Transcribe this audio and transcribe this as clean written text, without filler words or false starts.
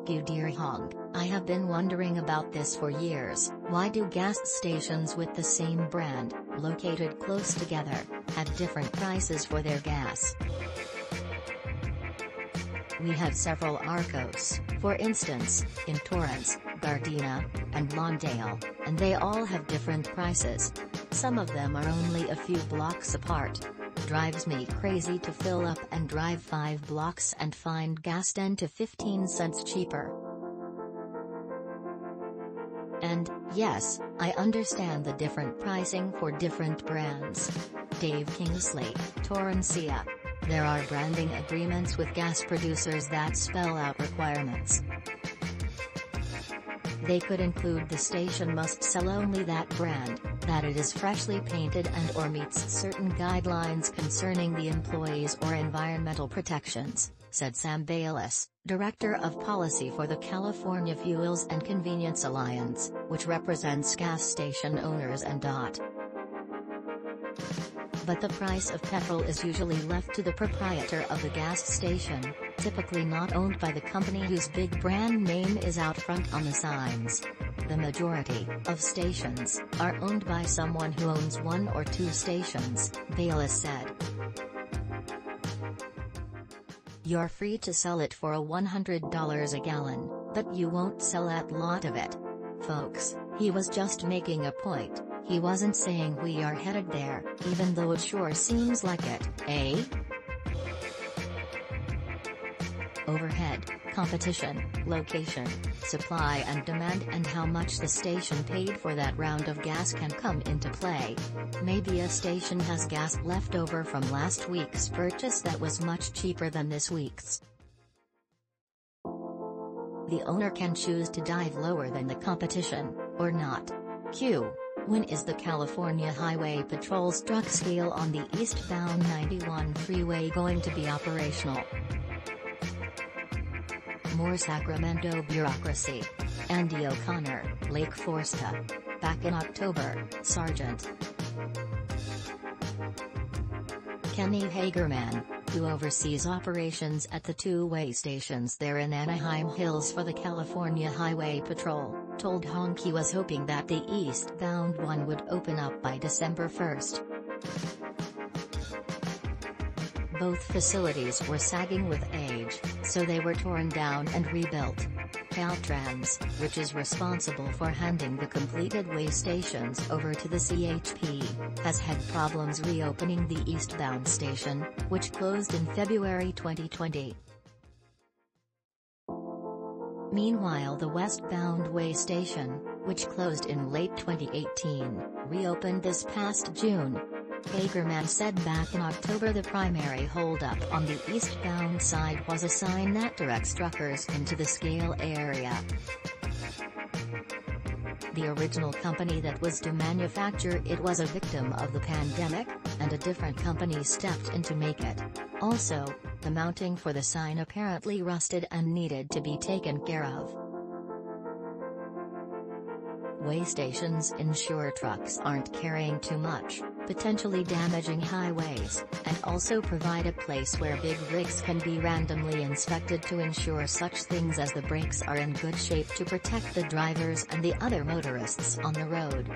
you dear Honk, I have been wondering about this for years. Why do gas stations with the same brand, located close together, have different prices for their gas? We have several Arcos, for instance, in Torrance, Gardena, and Lawndale, and they all have different prices. Some of them are only a few blocks apart. Drives me crazy to fill up and drive 5 blocks and find gas 10 to 15 cents cheaper. And, yes, I understand the different pricing for different brands. Dave Kingsley, TorranceA. There are branding agreements with gas producers that spell out requirements. They could include the station must sell only that brand, that it is freshly painted and/or meets certain guidelines concerning the employees or environmental protections, said Sam Bayless, Director of Policy for the California Fuels and Convenience Alliance, which represents gas station owners and DOT. But the price of petrol is usually left to the proprietor of the gas station, typically not owned by the company whose big brand name is out front on the signs. The majority of stations are owned by someone who owns 1 or 2 stations, Bayless said. You're free to sell it for $100 a gallon, but you won't sell that lot of it. Folks, he was just making a point. He wasn't saying we are headed there, even though it sure seems like it, eh? Overhead, competition, location, supply and demand, and how much the station paid for that round of gas can come into play. Maybe a station has gas left over from last week's purchase that was much cheaper than this week's. The owner can choose to dive lower than the competition, or not. Q. When is the California Highway Patrol's truck scale on the eastbound 91 freeway going to be operational? More Sacramento bureaucracy. Andy O'Connor, Lake ForestA. Back in October, Sergeant Kenny Hagerman, who oversees operations at the two-way stations there in Anaheim Hills for the California Highway Patrol, told Honk he was hoping that the eastbound one would open up by December 1st. Both facilities were sagging with age, so they were torn down and rebuilt. Caltrans, which is responsible for handing the completed way stations over to the CHP, has had problems reopening the eastbound station, which closed in February 2020. Meanwhile, the westbound way station, which closed in late 2018, reopened this past June. Hagerman said back in October the primary holdup on the eastbound side was a sign that directs truckers into the scale area. The original company that was to manufacture it was a victim of the pandemic, and a different company stepped in to make it. Also, the mounting for the sign apparently rusted and needed to be taken care of. Way stations ensure trucks aren't carrying too much, potentially damaging highways, and also provide a place where big rigs can be randomly inspected to ensure such things as the brakes are in good shape to protect the drivers and the other motorists on the road.